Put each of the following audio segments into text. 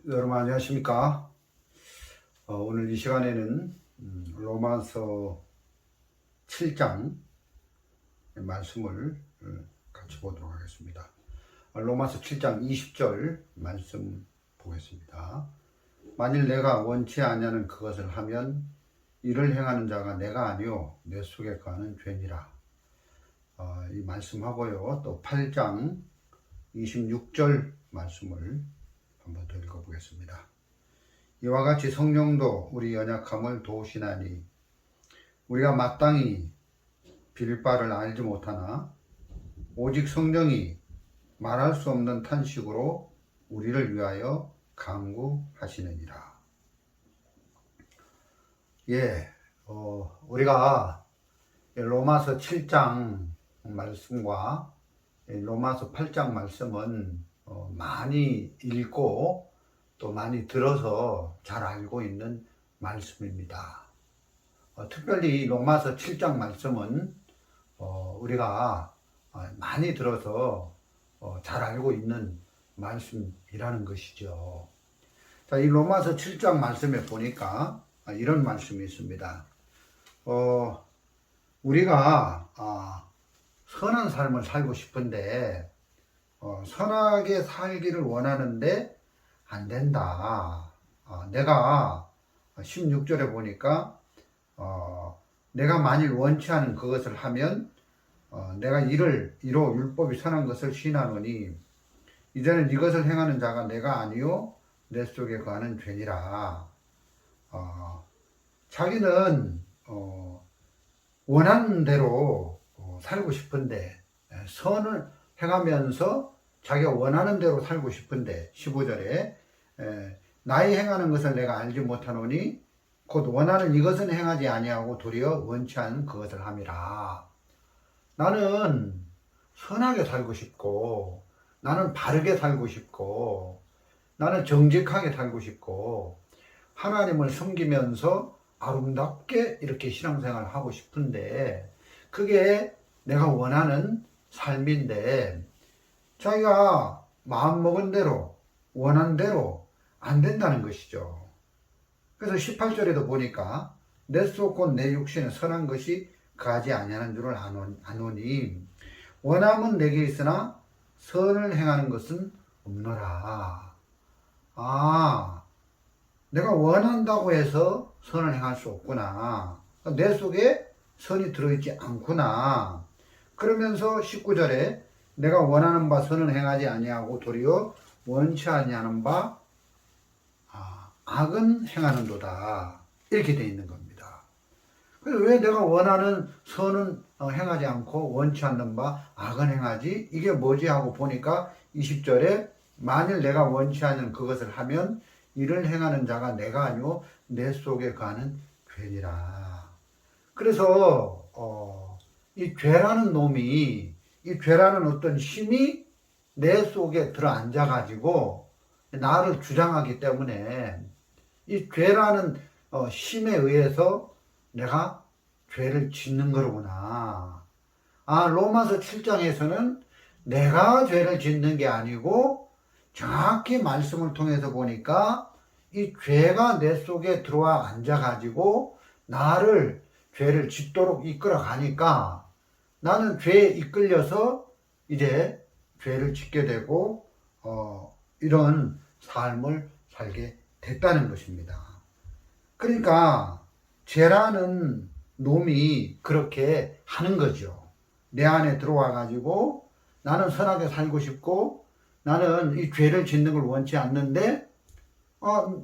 여러분 안녕하십니까? 오늘 이 시간에는 로마서 7장 말씀을 같이 보도록 하겠습니다. 로마서 7장 20절 말씀 보겠습니다. 만일 내가 원치 아니하는 그것을 하면 이를 행하는 자가 내가 아니요 내 속에 거하는 죄니라. 이 말씀하고요. 또 8장 26절 말씀을 한번 더 읽어보겠습니다. 이와 같이 성령도 우리 연약함을 도우시나니 우리가 마땅히 빌 바를 알지 못하나 오직 성령이 말할 수 없는 탄식으로 우리를 위하여 간구하시느니라. 우리가 로마서 7장 말씀과 로마서 8장 말씀은 많이 읽고 또 많이 들어서 잘 알고 있는 말씀입니다. 특별히 로마서 7장 말씀은 우리가 많이 들어서 잘 알고 있는 말씀이라는 것이죠. 자, 이 로마서 7장 말씀에 보니까 이런 말씀이 있습니다. 우리가 선한 삶을 살고 싶은데 선하게 살기를 원하는데 안 된다. 내가 16절에 보니까 내가 만일 원치 않은 그것을 하면 내가 이로 율법이 선한 것을 시인하노니 이제는 이것을 행하는 자가 내가 아니요 내 속에 거하는 죄니라. 자기는 원하는 대로 살고 싶은데 선을 행하면서 자기가 원하는 대로 살고 싶은데 15절에 나의 행하는 것을 내가 알지 못하노니 곧 원하는 이것은 행하지 아니하고 도리어 원치 않은 그것을 함이라. 나는 선하게 살고 싶고 나는 바르게 살고 싶고 나는 정직하게 살고 싶고 하나님을 섬기면서 아름답게 이렇게 신앙생활을 하고 싶은데 그게 내가 원하는 삶인데 자기가 마음먹은 대로 원하는 대로 안 된다는 것이죠. 그래서 18절에도 보니까 내 속 곧 내 육신에 선한 것이 거하지 아니하는 줄을 아노니 원함은 내게 있으나 선을 행하는 것은 없노라. 내가 원한다고 해서 선을 행할 수 없구나. 내 속에 선이 들어있지 않구나. 그러면서 19절에 내가 원하는 바 선은 행하지 아니하고 도리어 원치 아니하는 바 악은 행하는도다. 이렇게 되어 있는 겁니다. 그래서 왜 내가 원하는 선은 행하지 않고 원치 않는 바 악은 행하지? 이게 뭐지? 하고 보니까 20절에 만일 내가 원치 않는 그것을 하면 이를 행하는 자가 내가 아니오 내 속에 거하는 죄니라. 그래서 이 죄라는 놈이 이 죄라는 어떤 힘이 내 속에 들어앉아 가지고 나를 주장하기 때문에 이 죄라는 힘에 의해서 내가 죄를 짓는 거로구나. 로마서 7장에서는 내가 죄를 짓는 게 아니고 정확히 말씀을 통해서 보니까 이 죄가 내 속에 들어와 앉아 가지고 나를 죄를 짓도록 이끌어 가니까 나는 죄에 이끌려서 이제 죄를 짓게 되고 이런 삶을 살게 됐다는 것입니다. 그러니까 죄라는 놈이 그렇게 하는 거죠. 내 안에 들어와 가지고 나는 선하게 살고 싶고 나는 이 죄를 짓는 걸 원치 않는데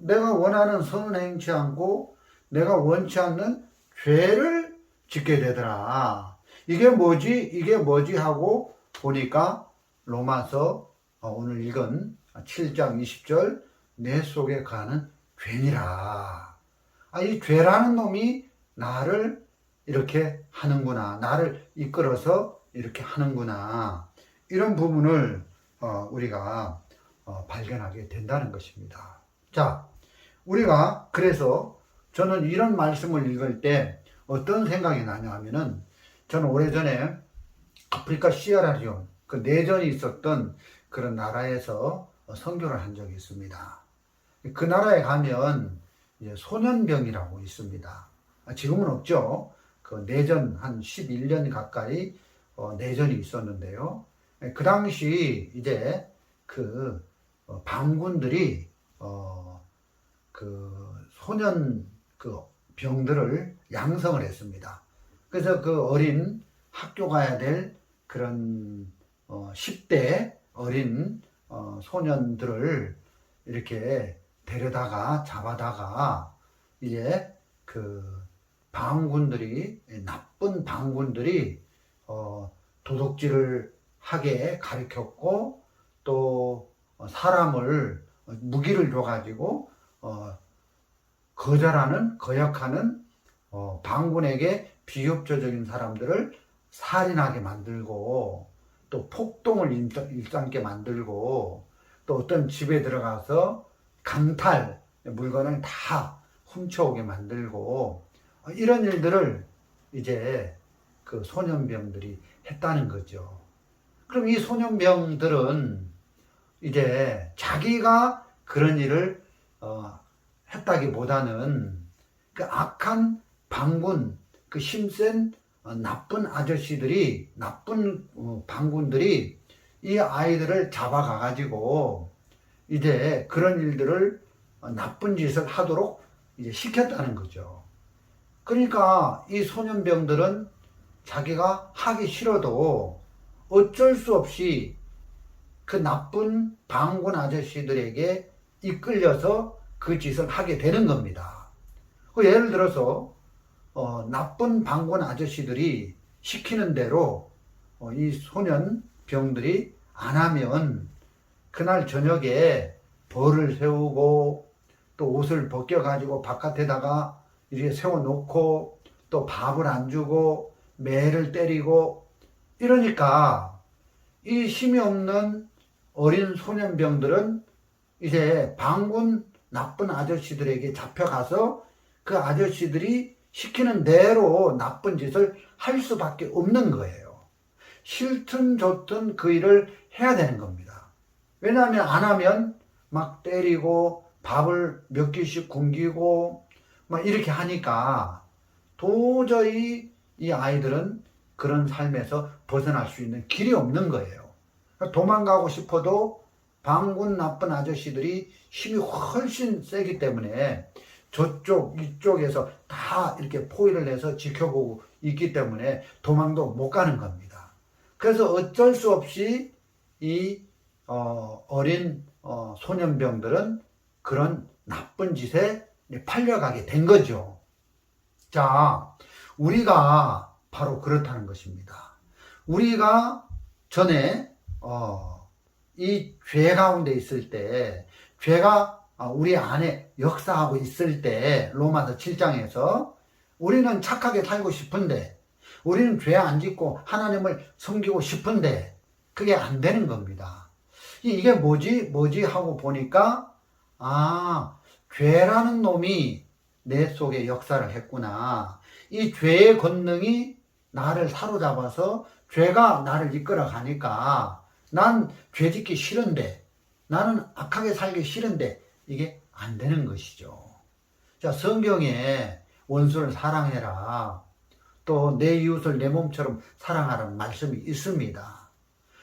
내가 원하는 선은 행치 않고 내가 원치 않는 죄를 짓게 되더라. 이게 뭐지 하고 보니까 로마서 오늘 읽은 7장 20절 내 속에 거하는 죄니라. 이 죄라는 놈이 나를 이렇게 하는구나. 나를 이끌어서 이렇게 하는구나. 이런 부분을 우리가 발견하게 된다는 것입니다. 자, 우리가 그래서 저는 이런 말씀을 읽을 때 어떤 생각이 나냐 하면은 저는 오래전에 아프리카 시에라리온 그 내전이 있었던 그런 나라에서 선교를 한 적이 있습니다. 그 나라에 가면 이제 소년병이라고 있습니다. 지금은 없죠. 그 내전 한 11년 가까이 내전이 있었는데요. 그 당시 이제 그 반군들이 그 소년 그 병들을 양성을 했습니다. 그래서 그 어린 학교 가야 될 그런 10대 어린 소년들을 이렇게 데려다가 잡아다가 이제 그 반군들이 나쁜 반군들이 도둑질을 하게 가르쳤고 또 사람을 무기를 줘가지고 거역하는 반군에게 비협조적인 사람들을 살인하게 만들고 또 폭동을 일삼게 만들고 또 어떤 집에 들어가서 강탈 물건을 다 훔쳐오게 만들고 이런 일들을 이제 그 소년병들이 했다는 거죠. 그럼 이 소년병들은 이제 자기가 그런 일을 했다기보다는 그 악한 반군, 그 힘센 나쁜 아저씨들이, 나쁜 반군들이 이 아이들을 잡아가가지고 이제 그런 일들을 나쁜 짓을 하도록 이제 시켰다는 거죠. 그러니까 이 소년병들은 자기가 하기 싫어도 어쩔 수 없이 그 나쁜 반군 아저씨들에게 이끌려서 그 짓을 하게 되는 겁니다. 예를 들어서 나쁜 반군 아저씨들이 시키는 대로 이 소년병들이 안 하면 그날 저녁에 벌을 세우고 또 옷을 벗겨가지고 바깥에다가 이렇게 세워놓고 또 밥을 안 주고 매를 때리고 이러니까 이 힘이 없는 어린 소년병들은 이제 반군 나쁜 아저씨들에게 잡혀가서 그 아저씨들이 시키는 대로 나쁜 짓을 할 수밖에 없는 거예요. 싫든 좋든 그 일을 해야 되는 겁니다. 왜냐하면 안 하면 막 때리고 밥을 몇 끼씩 굶기고 막 이렇게 하니까 도저히 이 아이들은 그런 삶에서 벗어날 수 있는 길이 없는 거예요. 도망가고 싶어도 반군 나쁜 아저씨들이 힘이 훨씬 세기 때문에 저쪽 이쪽에서 다 이렇게 포위를 해서 지켜보고 있기 때문에 도망도 못 가는 겁니다. 그래서 어쩔 수 없이 이 어린 소년병들은 그런 나쁜 짓에 팔려가게 된 거죠. 자, 우리가 바로 그렇다는 것입니다. 우리가 전에 이 죄 가운데 있을 때, 죄가 우리 안에 역사하고 있을 때, 로마서 7장에서 우리는 착하게 살고 싶은데, 우리는 죄 안 짓고 하나님을 섬기고 싶은데 그게 안 되는 겁니다. 이게 뭐지 하고 보니까 죄라는 놈이 내 속에 역사를 했구나. 이 죄의 권능이 나를 사로잡아서 죄가 나를 이끌어 가니까 난 죄 짓기 싫은데, 나는 악하게 살기 싫은데 이게 안 되는 것이죠. 자, 성경에 원수를 사랑해라, 또 내 이웃을 내 몸처럼 사랑하라는 말씀이 있습니다.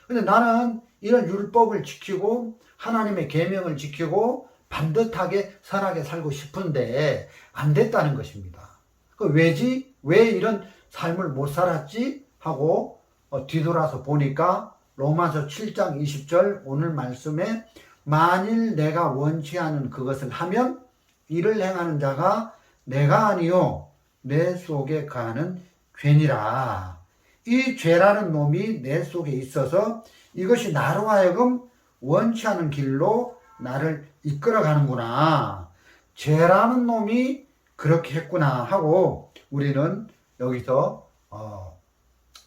근데 나는 이런 율법을 지키고 하나님의 계명을 지키고 반듯하게 선하게 살고 싶은데 안 됐다는 것입니다. 왜지? 왜 이런 삶을 못 살았지? 하고 뒤돌아서 보니까 로마서 7장 20절 오늘 말씀에 만일 내가 원치 않은 그것을 하면 이를 행하는 자가 내가 아니요 내 속에 거하는 죄니라. 이 죄라는 놈이 내 속에 있어서 이것이 나로 하여금 원치 않은 길로 나를 이끌어 가는구나. 죄라는 놈이 그렇게 했구나 하고 우리는 여기서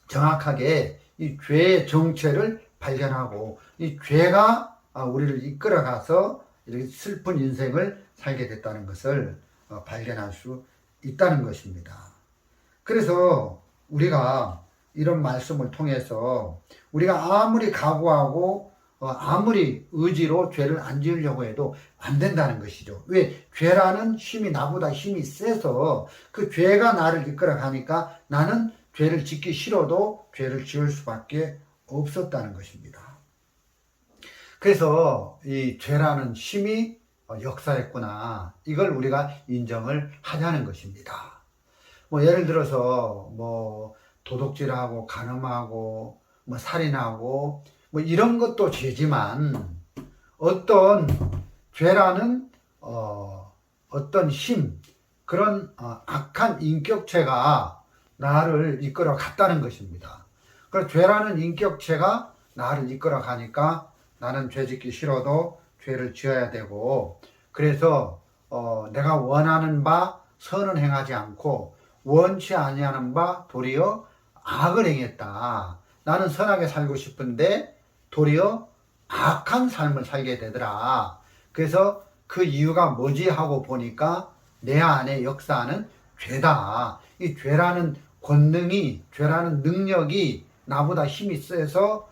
정확하게 이 죄의 정체를 발견하고 이 죄가 우리를 이끌어 가서 이렇게 슬픈 인생을 살게 됐다는 것을 발견할 수 있다는 것입니다. 그래서 우리가 이런 말씀을 통해서 우리가 아무리 각오하고 아무리 의지로 죄를 안 지으려고 해도 안 된다는 것이죠. 왜? 죄라는 힘이 나보다 힘이 세서 그 죄가 나를 이끌어 가니까 나는 죄를 짓기 싫어도 죄를 지을 수밖에 없었다는 것입니다. 그래서 이 죄라는 힘이 역사했구나. 이걸 우리가 인정을 하자는 것입니다. 뭐 예를 들어서 뭐 도둑질하고 간음하고 뭐 살인하고 뭐 이런 것도 죄지만 어떤 죄라는 어떤 힘, 그런 악한 인격체가 나를 이끌어 갔다는 것입니다. 그래서 죄라는 인격체가 나를 이끌어 가니까 나는 죄 짓기 싫어도 죄를 지어야 되고, 그래서 내가 원하는 바 선은 행하지 않고 원치 아니하는 바 도리어 악을 행했다. 나는 선하게 살고 싶은데 도리어 악한 삶을 살게 되더라. 그래서 그 이유가 뭐지 하고 보니까 내 안에 역사하는 죄다. 이 죄라는 권능이, 죄라는 능력이 나보다 힘이 세서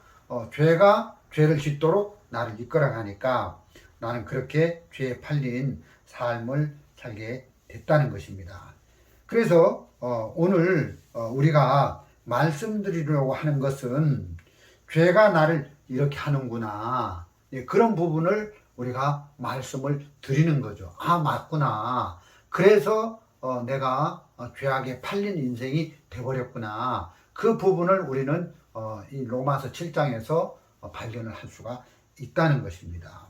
죄가 죄를 짓도록 나를 이끌어 가니까 나는 그렇게 죄에 팔린 삶을 살게 됐다는 것입니다. 그래서 오늘 우리가 말씀드리려고 하는 것은 죄가 나를 이렇게 하는구나. 그런 부분을 우리가 말씀을 드리는 거죠. 아, 맞구나. 그래서 내가 죄악에 팔린 인생이 돼버렸구나. 그 부분을 우리는 이 로마서 7장에서 발견을 할 수가 있다는 것입니다.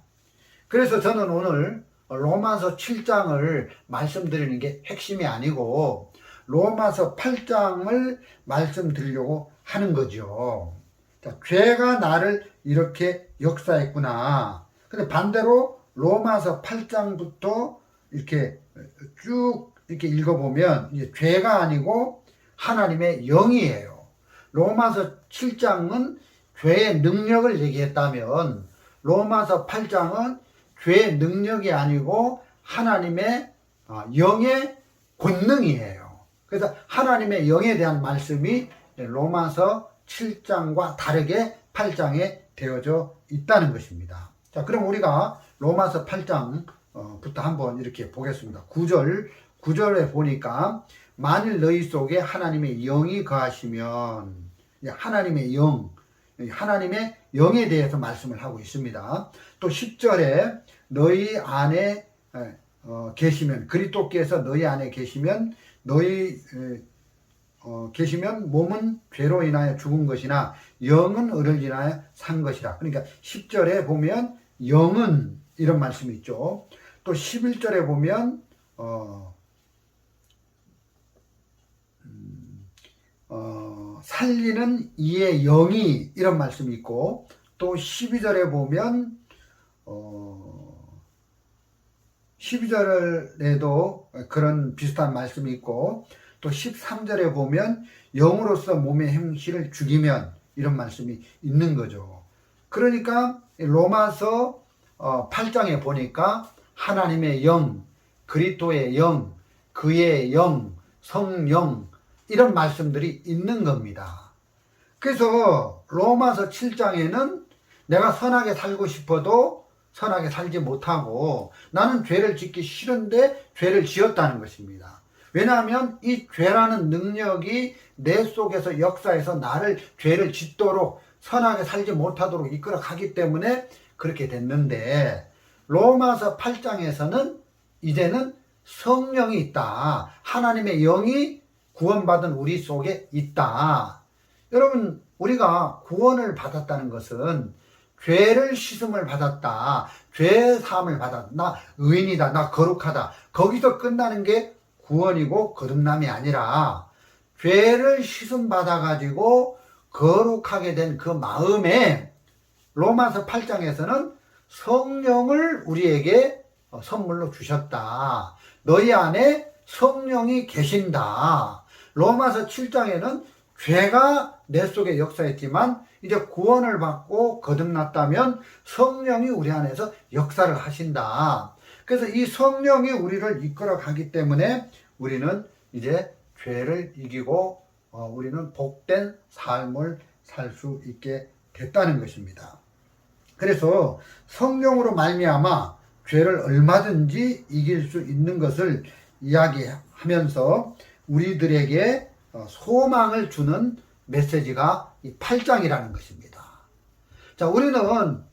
그래서 저는 오늘 로마서 7장을 말씀드리는 게 핵심이 아니고 로마서 8장을 말씀드리려고 하는 거죠. 자, 죄가 나를 이렇게 역사했구나. 근데 반대로 로마서 8장부터 이렇게 쭉 이렇게 읽어보면 이제 죄가 아니고 하나님의 영이에요. 로마서 7장은 죄의 능력을 얘기했다면 로마서 8장은 죄의 능력이 아니고 하나님의 영의 권능이에요. 그래서 하나님의 영에 대한 말씀이 로마서 7장과 다르게 8장에 되어져 있다는 것입니다. 자, 그럼 우리가 로마서 8장부터 한번 이렇게 보겠습니다. 9절에 보니까 만일 너희 속에 하나님의 영이 거하시면, 하나님의 영, 하나님의 영에 대해서 말씀을 하고 있습니다. 또 10절에 너희 안에 계시면, 그리스도께서 너희 안에 계시면 계시면 몸은 죄로 인하여 죽은 것이나 영은 의를 인하여 산 것이라. 그러니까 10절에 보면 영은 이런 말씀이 있죠. 또 11절에 보면 살리는 이의 영이 이런 말씀이 있고, 또 12절에 보면 12절에도 그런 비슷한 말씀이 있고, 또 13절에 보면 영으로서 몸의 행실을 죽이면 이런 말씀이 있는 거죠. 그러니까 로마서 8장에 보니까 하나님의 영, 그리스도의 영, 그의 영, 성령 이런 말씀들이 있는 겁니다. 그래서 로마서 7장에는 내가 선하게 살고 싶어도 선하게 살지 못하고 나는 죄를 짓기 싫은데 죄를 지었다는 것입니다. 왜냐하면 이 죄라는 능력이 내 속에서 역사해서 나를 죄를 짓도록 선하게 살지 못하도록 이끌어 가기 때문에 그렇게 됐는데, 로마서 8장에서는 이제는 성령이 있다. 하나님의 영이 구원받은 우리 속에 있다. 여러분, 우리가 구원을 받았다는 것은 죄를 씻음을 받았다. 죄 사함을 받았다. 나 의인이다. 나 거룩하다. 거기서 끝나는 게 구원이고 거듭남이 아니라 죄를 씻음 받아가지고 거룩하게 된 그 마음에 로마서 8장에서는 성령을 우리에게 선물로 주셨다. 너희 안에 성령이 계신다. 로마서 7장에는 죄가 내 속에 역사했지만 이제 구원을 받고 거듭났다면 성령이 우리 안에서 역사를 하신다. 그래서 이 성령이 우리를 이끌어 가기 때문에 우리는 이제 죄를 이기고 우리는 복된 삶을 살 수 있게 됐다는 것입니다. 그래서 성령으로 말미암아 죄를 얼마든지 이길 수 있는 것을 이야기하면서 우리들에게 소망을 주는 메시지가 이 8장이라는 것입니다. 자, 우리는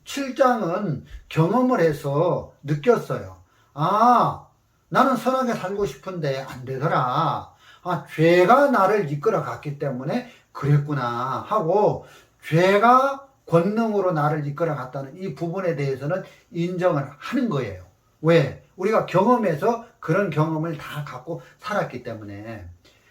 7장은 경험을 해서 느꼈어요. 아, 나는 선하게 살고 싶은데 안 되더라. 아, 죄가 나를 이끌어 갔기 때문에 그랬구나 하고, 죄가 권능으로 나를 이끌어 갔다는 이 부분에 대해서는 인정을 하는 거예요. 왜? 우리가 경험해서 그런 경험을 다 갖고 살았기 때문에.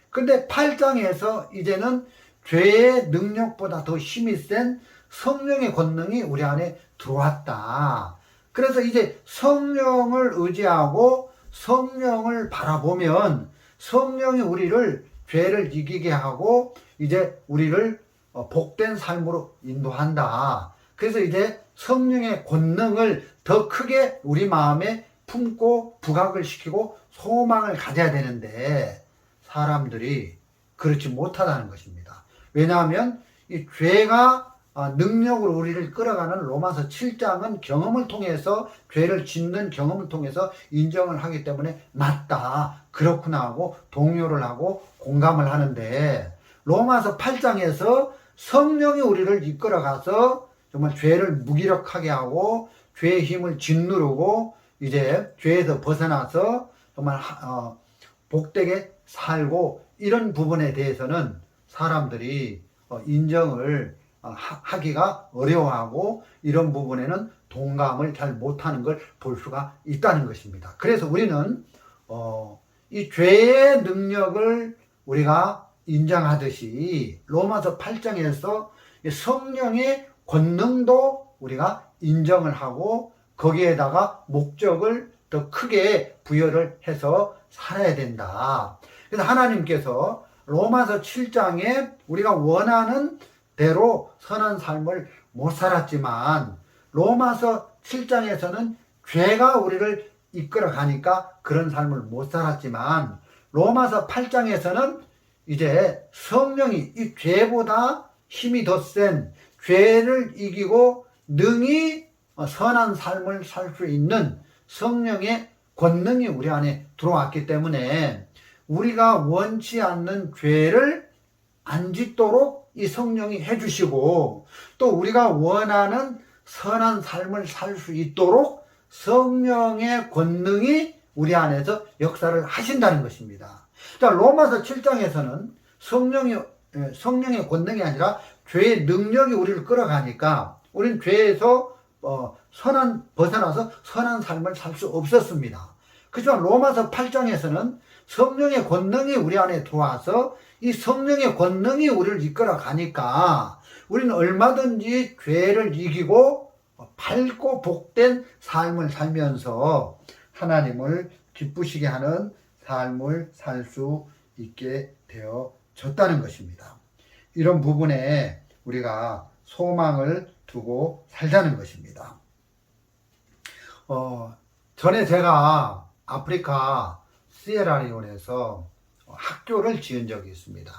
근데 8장에서 이제는 죄의 능력보다 더 힘이 센 성령의 권능이 우리 안에 들어왔다. 그래서 이제 성령을 의지하고 성령을 바라보면 성령이 우리를 죄를 이기게 하고 이제 우리를 복된 삶으로 인도한다. 그래서 이제 성령의 권능을 더 크게 우리 마음에 품고 부각을 시키고 소망을 가져야 되는데 사람들이 그렇지 못하다는 것입니다. 왜냐하면 이 죄가 능력으로 우리를 끌어가는 로마서 7장은 경험을 통해서 죄를 짓는 경험을 통해서 인정을 하기 때문에 맞다, 그렇구나 하고 동요를 하고 공감을 하는데, 로마서 8장에서 성령이 우리를 이끌어가서 정말 죄를 무기력하게 하고 죄의 힘을 짓누르고 이제 죄에서 벗어나서 정말 복되게 살고, 이런 부분에 대해서는 사람들이 인정을 하기가 어려워하고 이런 부분에는 동감을 잘 못하는 걸 볼 수가 있다는 것입니다. 그래서 우리는 이 죄의 능력을 우리가 인정하듯이 로마서 8장에서 성령의 권능도 우리가 인정을 하고 거기에다가 목적을 더 크게 부여를 해서 살아야 된다. 그래서 하나님께서 로마서 7장에 우리가 원하는 대로 선한 삶을 못 살았지만 로마서 7장에서는 죄가 우리를 이끌어 가니까 그런 삶을 못 살았지만 로마서 8장에서는 이제 성령이 이 죄보다 힘이 더 센 죄를 이기고 능히 선한 삶을 살 수 있는 성령의 권능이 우리 안에 들어왔기 때문에 우리가 원치 않는 죄를 안 짓도록 이 성령이 해주시고, 또 우리가 원하는 선한 삶을 살 수 있도록 성령의 권능이 우리 안에서 역사를 하신다는 것입니다. 자, 로마서 7장에서는 성령의 권능이 아니라 죄의 능력이 우리를 끌어가니까 우리는 죄에서 벗어나서 선한 삶을 살 수 없었습니다. 그렇지만 로마서 8장에서는 성령의 권능이 우리 안에 들어와서 이 성령의 권능이 우리를 이끌어 가니까 우리는 얼마든지 죄를 이기고 밝고 복된 삶을 살면서 하나님을 기쁘시게 하는 삶을 살 수 있게 되어졌다는 것입니다. 이런 부분에 우리가 소망을 두고 살자는 것입니다. 전에 제가 아프리카 시에라리온에서 학교를 지은 적이 있습니다.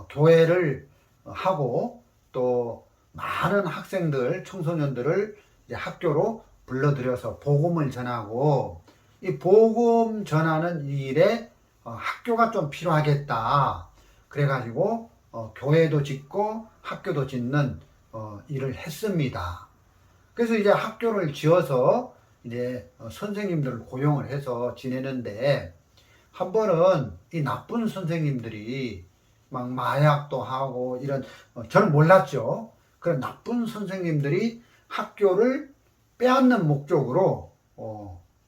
교회를 하고 또 많은 학생들, 청소년들을 이제 학교로 불러들여서 복음을 전하고, 이 복음 전하는 일에 학교가 좀 필요하겠다. 그래가지고 교회도 짓고 학교도 짓는 일을 했습니다. 그래서 이제 학교를 지어서 이제 선생님들을 고용을 해서 지내는데, 한 번은 이 나쁜 선생님들이 막 마약도 하고 이런, 저는 몰랐죠. 그런 나쁜 선생님들이 학교를 빼앗는 목적으로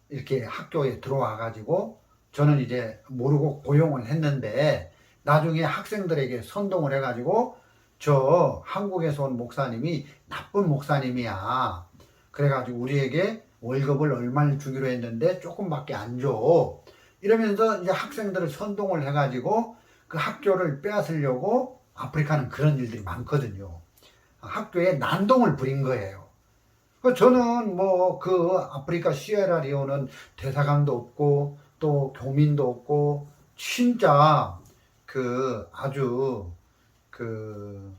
이렇게 학교에 들어와 가지고 저는 이제 모르고 고용을 했는데, 나중에 학생들에게 선동을 해 가지고 저 한국에서 온 목사님이 나쁜 목사님이야. 그래가지고 우리에게 월급을 얼마를 주기로 했는데 조금밖에 안 줘. 이러면서 이제 학생들을 선동을 해가지고 그 학교를 빼앗으려고, 아프리카는 그런 일들이 많거든요. 학교에 난동을 부린 거예요. 저는 뭐 그 아프리카 시에라리온은 대사관도 없고 또 교민도 없고 진짜 그 아주 그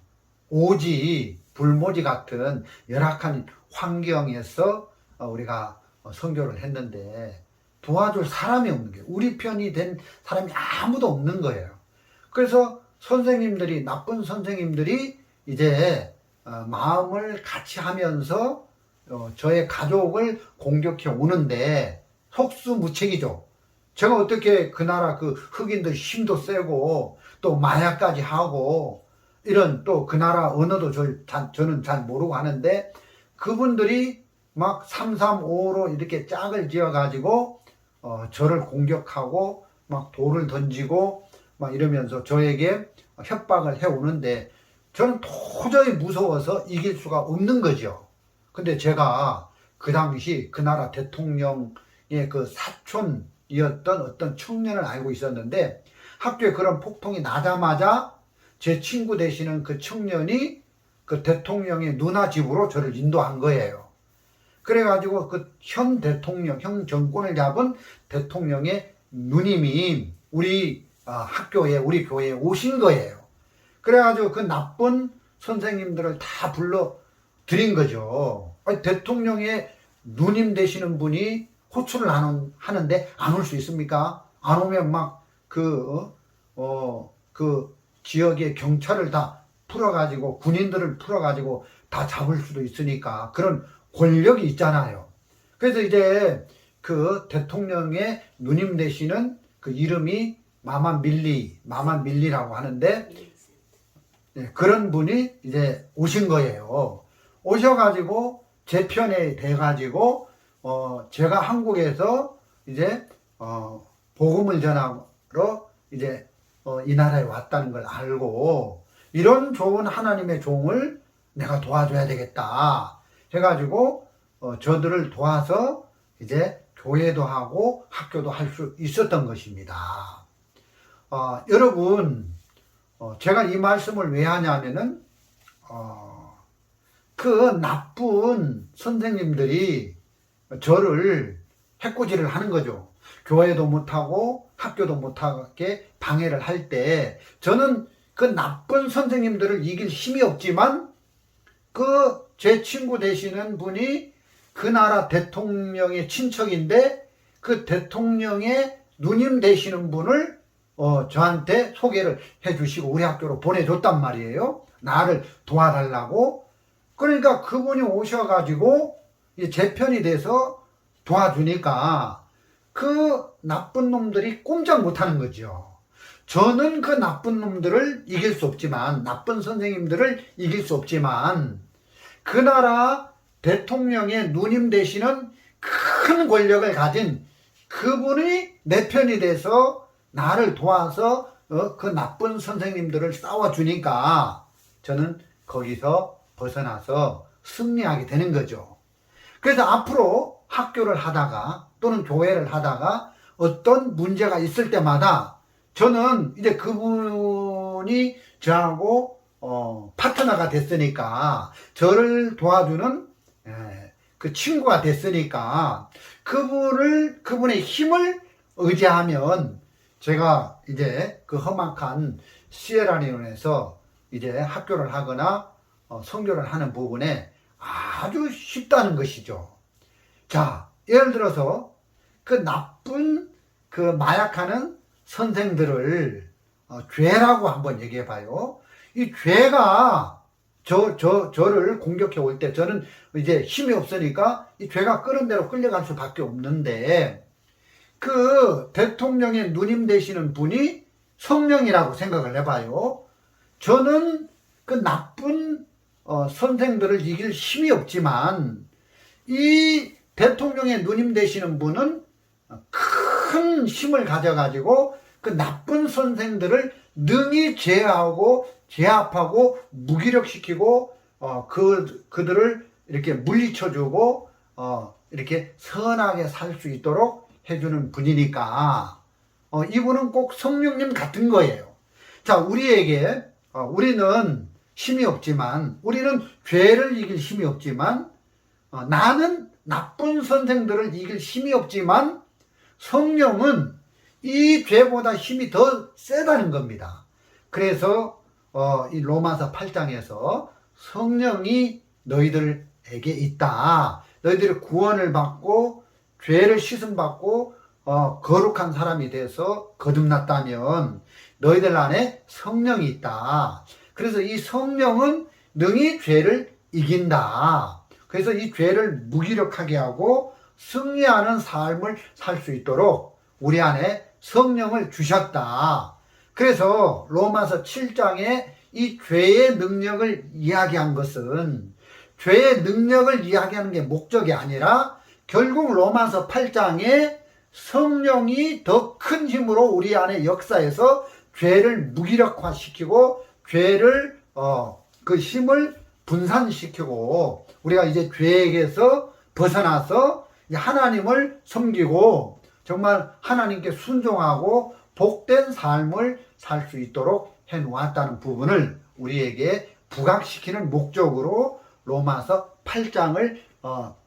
오지 불모지 같은 열악한 환경에서 우리가 선교를 했는데 도와줄 사람이 없는 거예요. 우리 편이 된 사람이 아무도 없는 거예요. 그래서 선생님들이, 나쁜 선생님들이 이제 마음을 같이 하면서 저의 가족을 공격해 오는데 속수무책이죠. 제가 어떻게 그 나라 그 흑인들 힘도 세고 또 마약까지 하고 이런 또 그 나라 언어도 저는 잘 모르고 하는데 그분들이 막 335로 이렇게 짝을 지어 가지고 저를 공격하고 막 돌을 던지고 막 이러면서 저에게 협박을 해 오는데 저는 도저히 무서워서 이길 수가 없는 거죠. 근데 제가 그 당시 그 나라 대통령의 그 사촌이었던 어떤 청년을 알고 있었는데 학교에 그런 폭동이 나자마자 제 친구 되시는 그 청년이 그 대통령의 누나 집으로 저를 인도한 거예요. 그래가지고 그 현 대통령, 현 정권을 잡은 대통령의 누님이 우리 학교에, 우리 교회에 오신 거예요. 그래가지고 그 나쁜 선생님들을 다 불러 드린 거죠. 아니, 대통령의 누님 되시는 분이 호출을 하는데 안 올 수 있습니까? 안 오면 막 그 지역의 경찰을 다 풀어가지고 군인들을 풀어가지고 다 잡을 수도 있으니까 그런 권력이 있잖아요. 그래서 이제 그 대통령의 누님 되시는 그 이름이 마마밀리라고 하는데 그런 분이 이제 오신 거예요. 오셔가지고 제 편에 돼가지고 제가 한국에서 이제 복음을 전하러 이제 이 나라에 왔다는 걸 알고 이런 좋은 하나님의 종을 내가 도와줘야 되겠다 해가지고 저들을 도와서 이제 교회도 하고 학교도 할 수 있었던 것입니다. 여러분 제가 이 말씀을 왜 하냐면은 그 나쁜 선생님들이 저를 해코지를 하는 거죠. 교회도 못하고 학교도 못하게 방해를 할 때 저는 그 나쁜 선생님들을 이길 힘이 없지만 그 제 친구 되시는 분이 그 나라 대통령의 친척인데 그 대통령의 누님 되시는 분을 저한테 소개를 해주시고 우리 학교로 보내줬단 말이에요. 나를 도와달라고. 그러니까 그분이 오셔가지고 제 편이 돼서 도와주니까 그 나쁜 놈들이 꼼짝 못하는 거죠. 저는 그 나쁜 놈들을 이길 수 없지만, 나쁜 선생님들을 이길 수 없지만 그 나라 대통령의 누님 되시는 큰 권력을 가진 그분이 내 편이 돼서 나를 도와서 그 나쁜 선생님들을 싸워주니까 저는 거기서 벗어나서 승리하게 되는 거죠. 그래서 앞으로 학교를 하다가 또는 교회를 하다가 어떤 문제가 있을 때마다 저는 이제 그분이 저하고 파트너가 됐으니까 저를 도와주는 그 친구가 됐으니까 그분의 힘을 의지하면 제가 이제 그 험악한 시에라리온에서 이제 학교를 하거나 선교를 하는 부분에 아주 쉽다는 것이죠. 자, 예를 들어서 그 나쁜 그 마약하는 선생들을 죄라고 한번 얘기해 봐요. 이 죄가 저를 공격해 올 때 저는 이제 힘이 없으니까 이 죄가 끄는 대로 끌려갈 수밖에 없는데 그 대통령의 누님 되시는 분이 성령이라고 생각을 해봐요. 저는 그 나쁜 선생들을 이길 힘이 없지만 이 대통령의 누님 되시는 분은 큰 힘을 가져가지고 그 나쁜 선생들을 능히 제압하고 무기력시키고 그들을 이렇게 물리쳐주고 이렇게 선하게 살 수 있도록 해주는 분이니까 이분은 꼭 성령님 같은 거예요. 자, 우리에게 우리는 힘이 없지만 우리는 죄를 이길 힘이 없지만 나는 나쁜 선생들을 이길 힘이 없지만 성령은 이 죄보다 힘이 더 세다는 겁니다. 그래서 이 로마서 8장에서 성령이 너희들 너희들에게 있다. 너희들이 구원을 받고 죄를 씻음 받고 거룩한 사람이 돼서 거듭났다면 너희들 안에 성령이 있다. 그래서 이 성령은 능히 죄를 이긴다. 그래서 이 죄를 무기력하게 하고 승리하는 삶을 살 수 있도록 우리 안에 성령을 주셨다. 그래서 로마서 7장에 이 죄의 능력을 이야기한 것은 죄의 능력을 이야기하는 게 목적이 아니라 결국 로마서 8장에 성령이 더 큰 힘으로 우리 안에 역사해서 죄를 무기력화시키고 죄를 그 힘을 분산시키고 우리가 이제 죄에게서 벗어나서 하나님을 섬기고 정말 하나님께 순종하고 복된 삶을 살 수 있도록 해 놓았다는 부분을 우리에게 부각시키는 목적으로 로마서 8장을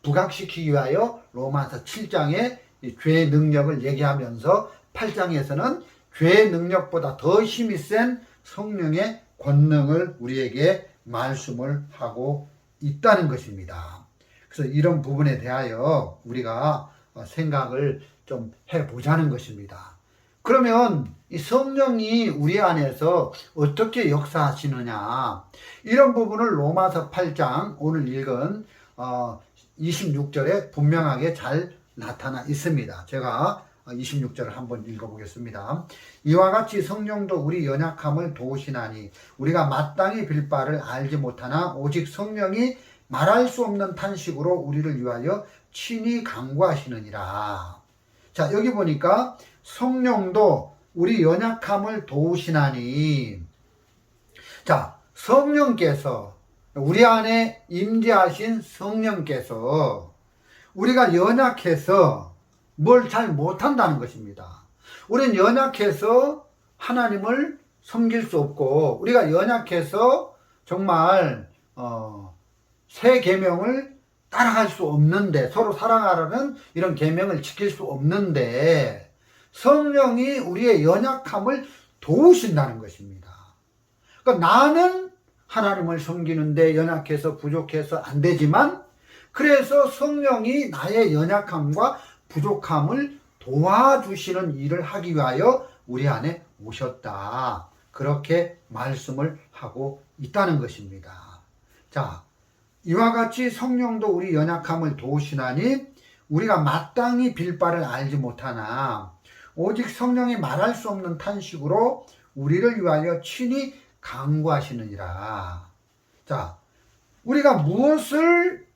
부각시키기 위하여 로마서 7장에 죄의 능력을 얘기하면서 8장에서는 죄의 능력보다 더 힘이 센 성령의 권능을 우리에게 말씀을 하고 있다는 것입니다. 그래서 이런 부분에 대하여 우리가 생각을 좀 해보자는 것입니다. 그러면 이 성령이 우리 안에서 어떻게 역사하시느냐, 이런 부분을 로마서 8장 오늘 읽은 26절에 분명하게 잘 나타나 있습니다. 제가 26절을 한번 읽어보겠습니다. 이와 같이 성령도 우리 연약함을 도우시나니 우리가 마땅히 빌 바를 알지 못하나 오직 성령이 말할 수 없는 탄식으로 우리를 위하여 친히 간구하시느니라. 자, 여기 보니까 성령도 우리 연약함을 도우시나니, 자, 성령께서 우리 안에 임재하신 성령께서 우리가 연약해서 뭘 잘 못한다는 것입니다. 우리는 연약해서 하나님을 섬길 수 없고 우리가 연약해서 정말 새 계명을 따라갈 수 없는데, 서로 사랑하라는 이런 계명을 지킬 수 없는데 성령이 우리의 연약함을 도우신다는 것입니다. 그러니까 나는 하나님을 섬기는데 연약해서 부족해서 안 되지만, 그래서 성령이 나의 연약함과 부족함을 도와주시는 일을 하기 위하여 우리 안에 오셨다. 그렇게 말씀을 하고 있다는 것입니다. 자, 이와 같이 성령도 우리 연약함을 도우시나니 우리가 마땅히 빌 바를 알지 못하나 오직 성령이 말할 수 없는 탄식으로 우리를 위하여 친히 간구하시느니라. 자, 우리가 무엇을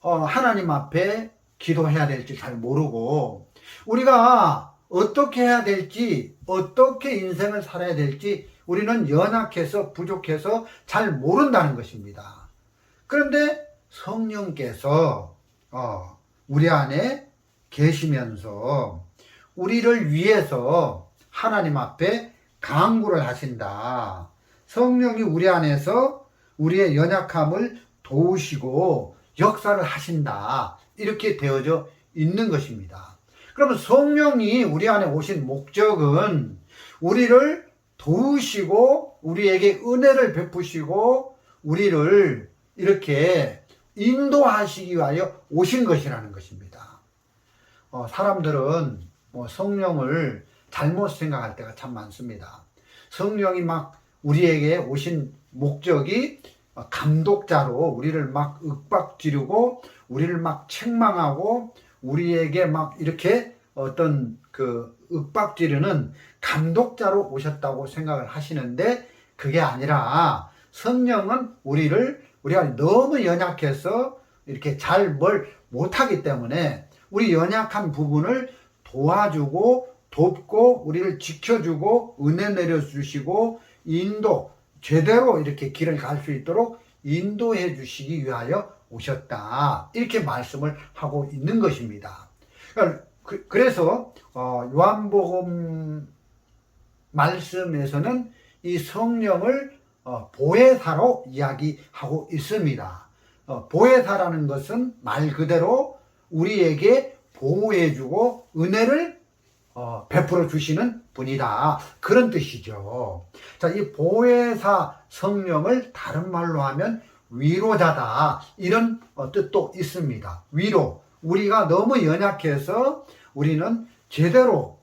하나님 앞에 기도해야 될지 잘 모르고 우리가 어떻게 해야 될지, 어떻게 인생을 살아야 될지 우리는 연약해서 부족해서 잘 모른다는 것입니다. 그런데 성령께서 우리 안에 계시면서 우리를 위해서 하나님 앞에 간구를 하신다. 성령이 우리 안에서 우리의 연약함을 도우시고 역사를 하신다. 이렇게 되어져 있는 것입니다. 그러면 성령이 우리 안에 오신 목적은 우리를 도우시고 우리에게 은혜를 베푸시고 우리를 이렇게 인도하시기 위하여 오신 것이라는 것입니다. 사람들은 성령을 잘못 생각할 때가 참 많습니다. 성령이 막 우리에게 오신 목적이 감독자로 우리를 막 윽박지르고 우리를 막 책망하고 우리에게 막 이렇게 어떤 그 윽박지르는 감독자로 오셨다고 생각을 하시는데, 그게 아니라 성령은 우리가 너무 연약해서 이렇게 잘 뭘 못하기 때문에 우리 연약한 부분을 도와주고 돕고 우리를 지켜주고 은혜 내려주시고 제대로 이렇게 길을 갈 수 있도록 인도해 주시기 위하여 오셨다. 이렇게 말씀을 하고 있는 것입니다. 그래서 요한복음 말씀에서는 이 성령을 보혜사로 이야기하고 있습니다. 보혜사라는 것은 말 그대로 우리에게 보호해주고 은혜를 베풀어 주시는 분이다. 그런 뜻이죠. 자, 이 보혜사 성령을 다른 말로 하면 위로자다. 이런 뜻도 있습니다. 위로. 우리가 너무 연약해서 우리는 제대로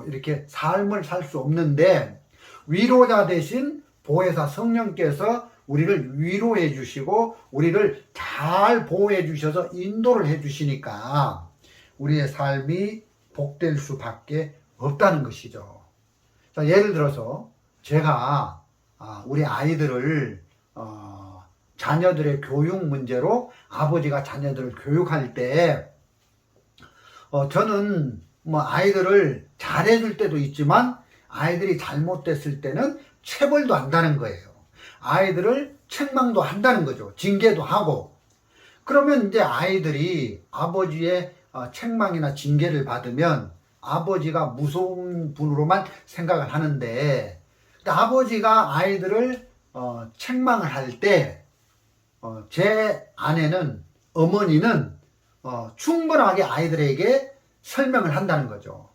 이렇게 삶을 살 수 없는데 위로자 대신 보혜사 성령께서 우리를 위로해 주시고 우리를 잘 보호해 주셔서 인도를 해 주시니까 우리의 삶이 복될 수밖에 없다는 것이죠. 자, 예를 들어서 제가 우리 아이들을 자녀들의 교육 문제로 아버지가 자녀들을 교육할 때 저는 뭐 아이들을 잘해줄 때도 있지만 아이들이 잘못됐을 때는 체벌도 한다는 거예요. 아이들을 책망도 한다는 거죠. 징계도 하고. 그러면 이제 아이들이 아버지의 책망이나 징계를 받으면 아버지가 무서운 분으로만 생각을 하는데 아버지가 아이들을 책망을 할 때 제 아내는 어머니는 충분하게 아이들에게 설명을 한다는 거죠.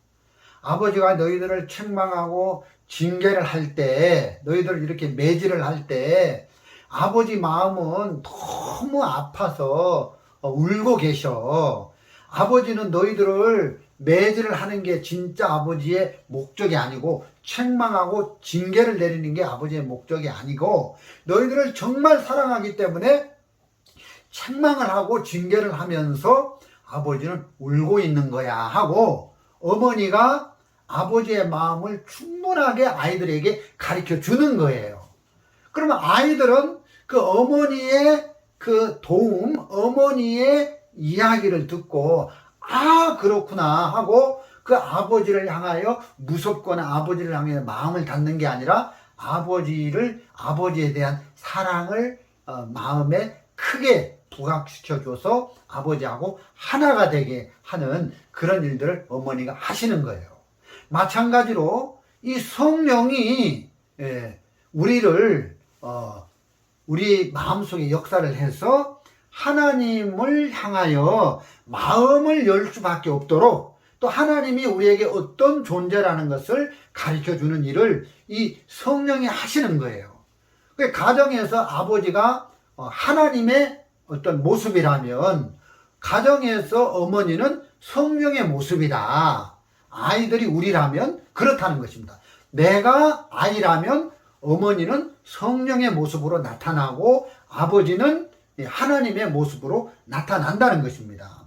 아버지가 너희들을 책망하고 징계를 할 때, 너희들 이렇게 매질을 할 때 아버지 마음은 너무 아파서 울고 계셔. 아버지는 너희들을 매질을 하는 게 진짜 아버지의 목적이 아니고 책망하고 징계를 내리는 게 아버지의 목적이 아니고 너희들을 정말 사랑하기 때문에 책망을 하고 징계를 하면서 아버지는 울고 있는 거야 하고 어머니가 아버지의 마음을 충분하게 아이들에게 가르쳐 주는 거예요. 그러면 아이들은 그 어머니의 그 도움, 어머니의 이야기를 듣고 그렇구나 하고 그 아버지를 향하여 무섭거나 아버지를 향해 마음을 닫는 게 아니라 아버지에 대한 사랑을 마음에 크게 부각시켜줘서 아버지하고 하나가 되게 하는 그런 일들을 어머니가 하시는 거예요. 마찬가지로 이 성령이 우리를 우리 마음속에 역사를 해서 하나님을 향하여 마음을 열 수밖에 없도록 또 하나님이 우리에게 어떤 존재라는 것을 가르쳐주는 일을 이 성령이 하시는 거예요. 그 가정에서 아버지가 하나님의 어떤 모습이라면 가정에서 어머니는 성령의 모습이다. 아이들이 우리라면 그렇다는 것입니다. 내가 아이라면 어머니는 성령의 모습으로 나타나고 아버지는 하나님의 모습으로 나타난다는 것입니다.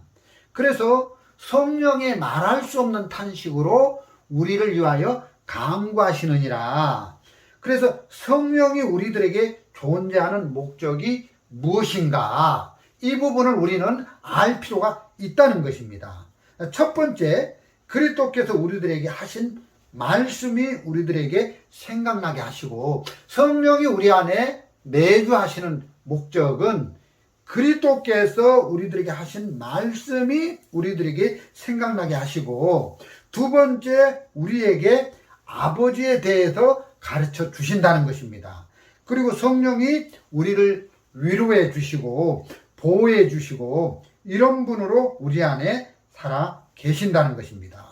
그래서 성령의 말할 수 없는 탄식으로 우리를 위하여 간구하시느니라. 그래서 성령이 우리들에게 존재하는 목적이 무엇인가? 이 부분을 우리는 알 필요가 있다는 것입니다. 첫 번째, 그리스도께서 우리들에게 하신 말씀이 우리들에게 생각나게 하시고 성령이 우리 안에 내주하시는 목적은 그리스도께서 우리들에게 하신 말씀이 우리들에게 생각나게 하시고 두 번째, 우리에게 아버지에 대해서 가르쳐 주신다는 것입니다. 그리고 성령이 우리를 위로해 주시고 보호해 주시고 이런 분으로 우리 안에 살아 계신다는 것입니다.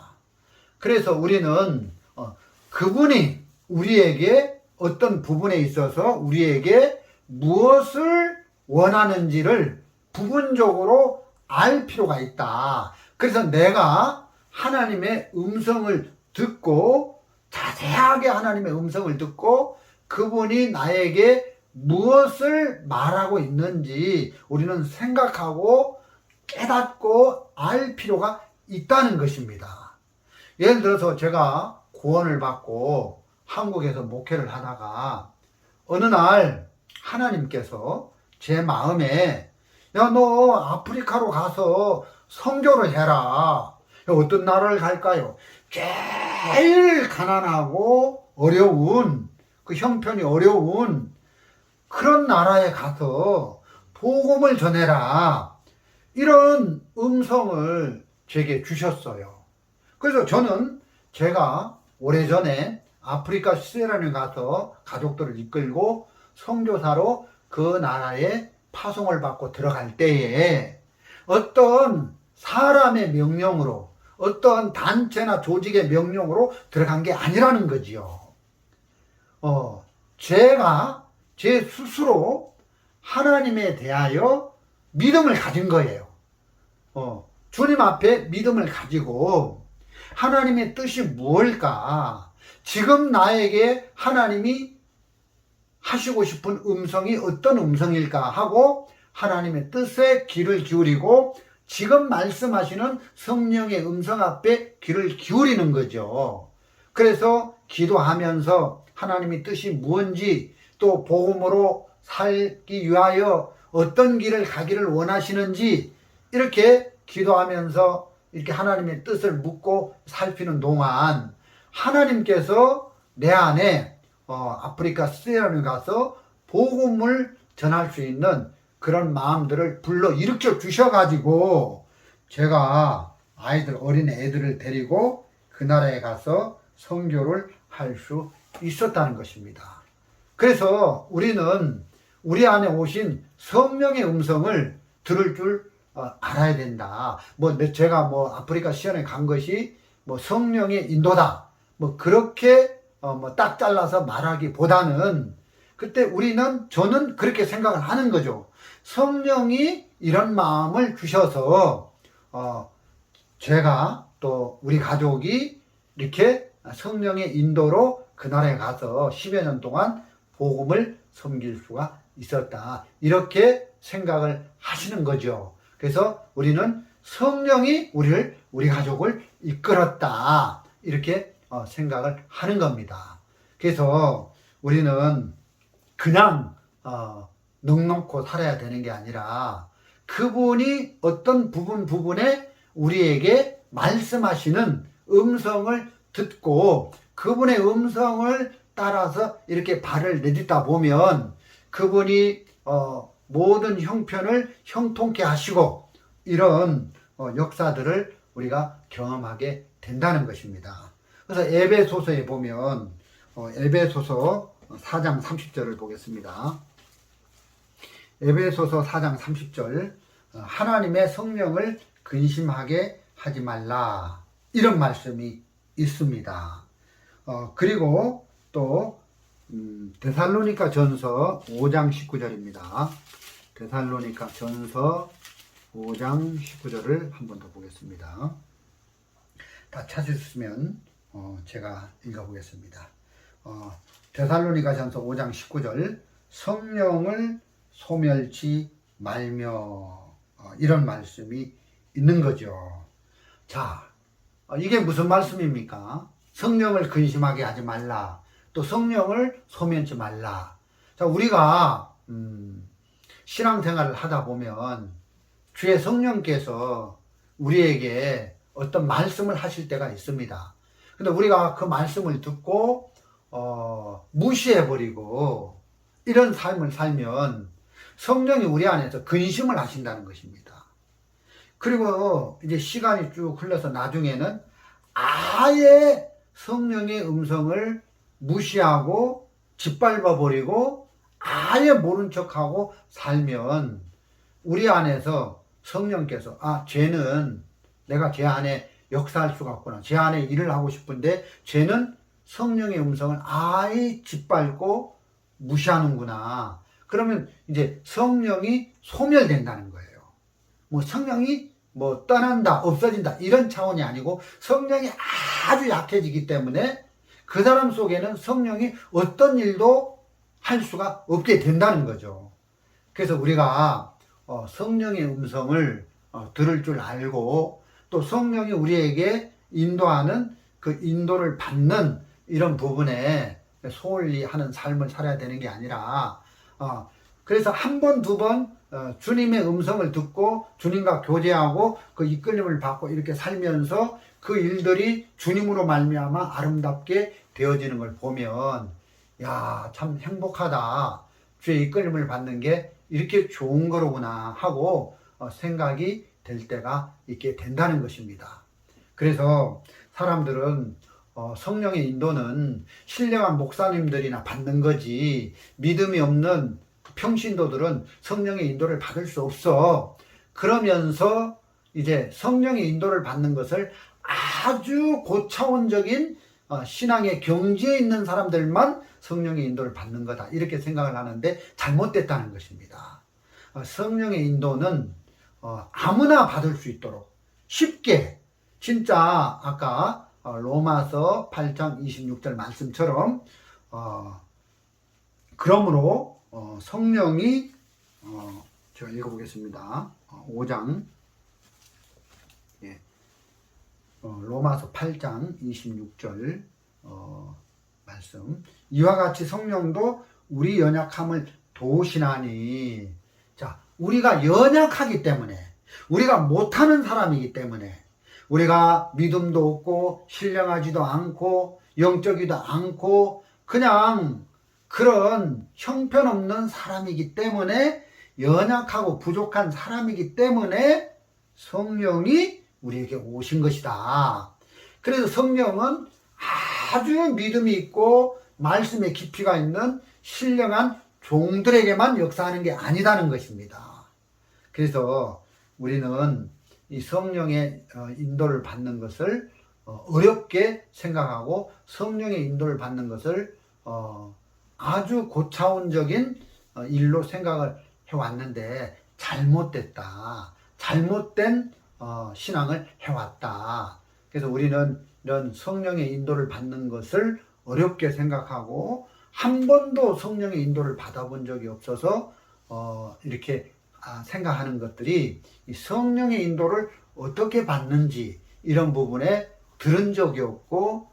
그래서 우리는 그분이 우리에게 어떤 부분에 있어서 우리에게 무엇을 원하는지를 부분적으로 알 필요가 있다. 그래서 내가 하나님의 음성을 듣고 자세하게 하나님의 음성을 듣고 그분이 나에게 무엇을 말하고 있는지 우리는 생각하고 깨닫고 알 필요가 있다는 것입니다. 예를 들어서 제가 구원을 받고 한국에서 목회를 하다가 어느 날 하나님께서 제 마음에 야, 너 아프리카로 가서 선교를 해라. 어떤 나라를 갈까요? 제일 가난하고 어려운 그 형편이 어려운 그런 나라에 가서 복음을 전해라. 이런 음성을 제게 주셨어요. 그래서 저는 제가 오래전에 아프리카 스리랑카에 가서 가족들을 이끌고 선교사로 그 나라에 파송을 받고 들어갈 때에 어떤 사람의 명령으로 어떤 단체나 조직의 명령으로 들어간 게 아니라는 거지요. 제가 제 스스로 하나님에 대하여 믿음을 가진 거예요. 주님 앞에 믿음을 가지고 하나님의 뜻이 무엇일까? 지금 나에게 하나님이 하시고 싶은 음성이 어떤 음성일까 하고 하나님의 뜻에 귀를 기울이고 지금 말씀하시는 성령의 음성 앞에 귀를 기울이는 거죠. 그래서 기도하면서 하나님의 뜻이 무엇인지 또 복음으로 살기 위하여 어떤 길을 가기를 원하시는지 이렇게 기도하면서 이렇게 하나님의 뜻을 묻고 살피는 동안 하나님께서 내 안에 아프리카 스리랑카에 가서 복음을 전할 수 있는 그런 마음들을 불러 일으켜 주셔가지고 제가 어린 애들을 데리고 그 나라에 가서 선교를 할 수 있었다는 것입니다. 그래서 우리는 우리 안에 오신 성령의 음성을 들을 줄 알아야 된다. 제가 아프리카 시연에 간 것이 성령의 인도다. 그렇게 딱 잘라서 말하기보다는 그때 저는 그렇게 생각을 하는 거죠. 성령이 이런 마음을 주셔서 제가 또 우리 가족이 이렇게 성령의 인도로 그 나라에 가서 10여 년 동안 복음을 섬길 수가 있었다. 이렇게 생각을 하시는 거죠. 그래서 우리는 성령이 우리 가족을 이끌었다. 이렇게 생각을 하는 겁니다. 그래서 우리는 그냥 넉넉고 살아야 되는 게 아니라 그분이 어떤 부분에 우리에게 말씀하시는 음성을 듣고 그분의 음성을 따라서 이렇게 발을 내딛다 보면 그분이 모든 형편을 형통케 하시고 이런 역사들을 우리가 경험하게 된다는 것입니다. 그래서 에베소서에 보면 에베소서 4장 30절을 보겠습니다. 에베소서 4장 30절 하나님의 성령을 근심하게 하지 말라 이런 말씀이 있습니다. 그리고 또 데살로니가 전서 5장 19절입니다. 데살로니가 전서 5장 19절을 한 번 더 보겠습니다. 다 찾으셨으면 제가 읽어보겠습니다. 데살로니가 전서 5장 19절 성령을 소멸치 말며 이런 말씀이 있는 거죠. 자, 이게 무슨 말씀입니까? 성령을 근심하게 하지 말라. 또 성령을 소멸치 말라. 자, 우리가 신앙생활을 하다 보면 주의 성령께서 우리에게 어떤 말씀을 하실 때가 있습니다. 근데 우리가 그 말씀을 듣고 무시해버리고 이런 삶을 살면 성령이 우리 안에서 근심을 하신다는 것입니다. 그리고 이제 시간이 쭉 흘러서 나중에는 아예 성령의 음성을 무시하고 짓밟아버리고 아예 모른 척하고 살면 우리 안에서 성령께서 쟤는 내가 쟤 안에 역사할 수가 없구나. 쟤 안에 일을 하고 싶은데 쟤는 성령의 음성을 아예 짓밟고 무시하는구나. 그러면 이제 성령이 소멸된다는 거예요. 성령이 떠난다, 없어진다 이런 차원이 아니고 성령이 아주 약해지기 때문에 그 사람 속에는 성령이 어떤 일도 할 수가 없게 된다는 거죠. 그래서 우리가 성령의 음성을 들을 줄 알고 또 성령이 우리에게 인도하는 그 인도를 받는 이런 부분에 소홀히 하는 삶을 살아야 되는 게 아니라 그래서 한 번, 두 번 주님의 음성을 듣고 주님과 교제하고 그 이끌림을 받고 이렇게 살면서 그 일들이 주님으로 말미암아 아름답게 되어지는 걸 보면 참 행복하다. 주의 이끌림을 받는 게 이렇게 좋은 거로구나 하고 생각이 될 때가 있게 된다는 것입니다. 그래서 사람들은 성령의 인도는 신령한 목사님들이나 받는 거지 믿음이 없는 평신도들은 성령의 인도를 받을 수 없어. 그러면서 이제 성령의 인도를 받는 것을 아주 고차원적인 신앙의 경지에 있는 사람들만 성령의 인도를 받는 거다 이렇게 생각을 하는데 잘못됐다는 것입니다. 성령의 인도는 아무나 받을 수 있도록 쉽게 진짜 아까 로마서 8장 26절 말씀처럼 그러므로 성령이 제가 읽어보겠습니다. 5장 로마서 8장 26절 말씀 이와 같이 성령도 우리 연약함을 도우시나니 자 우리가 연약하기 때문에 우리가 못하는 사람이기 때문에 우리가 믿음도 없고 신령하지도 않고 영적이도 않고 그냥 그런 형편없는 사람이기 때문에 연약하고 부족한 사람이기 때문에 성령이 우리에게 오신 것이다. 그래서 성령은 아주 믿음이 있고 말씀에 깊이가 있는 신령한 종들에게만 역사하는 게 아니다는 것입니다. 그래서 우리는 이 성령의 인도를 받는 것을 어렵게 생각하고 성령의 인도를 받는 것을 아주 고차원적인 일로 생각을 해왔는데 잘못됐다. 잘못된 신앙을 해왔다. 그래서 우리는 이런 성령의 인도를 받는 것을 어렵게 생각하고 한 번도 성령의 인도를 받아본 적이 없어서 이렇게 생각하는 것들이 이 성령의 인도를 어떻게 받는지 이런 부분에 들은 적이 없고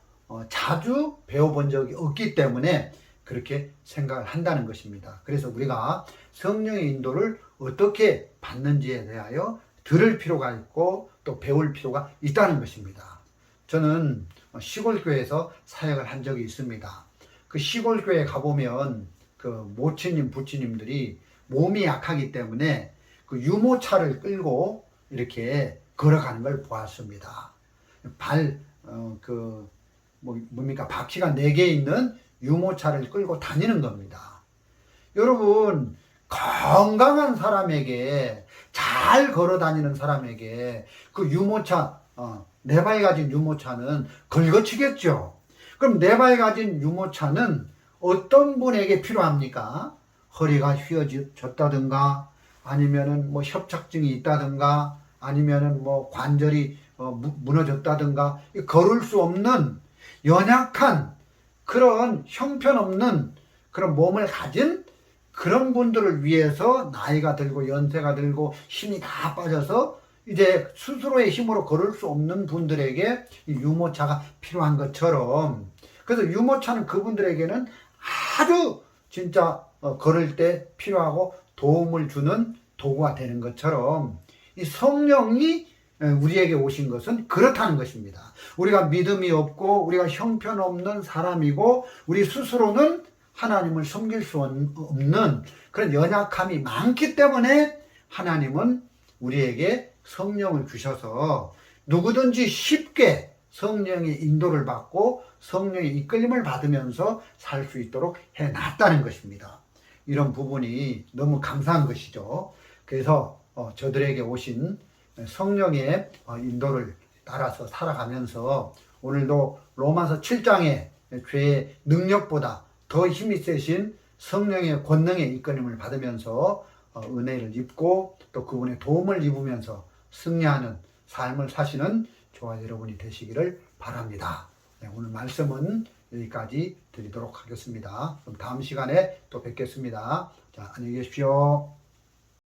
자주 배워본 적이 없기 때문에 그렇게 생각을 한다는 것입니다. 그래서 우리가 성령의 인도를 어떻게 받는지에 대하여 들을 필요가 있고 또 배울 필요가 있다는 것입니다. 저는 시골교회에서 사역을 한 적이 있습니다. 그 시골교회에 가보면 그 모치님, 부치님들이 몸이 약하기 때문에 그 유모차를 끌고 이렇게 걸어가는 걸 보았습니다. 뭡니까? 바퀴가 4개 있는 유모차를 끌고 다니는 겁니다. 여러분, 건강한 사람에게, 잘 걸어 다니는 사람에게 그 유모차, 4발 가진 유모차는 걸거치겠죠. 그럼 4발 가진 유모차는 어떤 분에게 필요합니까? 허리가 휘어졌다든가, 아니면은 뭐 협착증이 있다든가, 아니면은 뭐 관절이 무너졌다든가, 걸을 수 없는 연약한 그런 형편없는 그런 몸을 가진 그런 분들을 위해서 나이가 들고 연세가 들고 힘이 다 빠져서 이제 스스로의 힘으로 걸을 수 없는 분들에게 이 유모차가 필요한 것처럼, 그래서 유모차는 그분들에게는 아주 진짜 걸을 때 필요하고 도움을 주는 도구가 되는 것처럼 이 성령이 우리에게 오신 것은 그렇다는 것입니다. 우리가 믿음이 없고 우리가 형편없는 사람이고 우리 스스로는 하나님을 섬길 수 없는 그런 연약함이 많기 때문에 하나님은 우리에게 성령을 주셔서 누구든지 쉽게 성령의 인도를 받고 성령의 이끌림을 받으면서 살 수 있도록 해놨다는 것입니다. 이런 부분이 너무 감사한 것이죠. 그래서 저들에게 오신 성령의 인도를 따라서 살아가면서 오늘도 로마서 7장의 죄의 능력보다 더 힘이 세신 성령의 권능의 이끌림을 받으면서 은혜를 입고 또 그분의 도움을 입으면서 승리하는 삶을 사시는 저와 여러분이 되시기를 바랍니다. 네, 오늘 말씀은 여기까지 드리도록 하겠습니다. 그럼 다음 시간에 또 뵙겠습니다. 자, 안녕히 계십시오.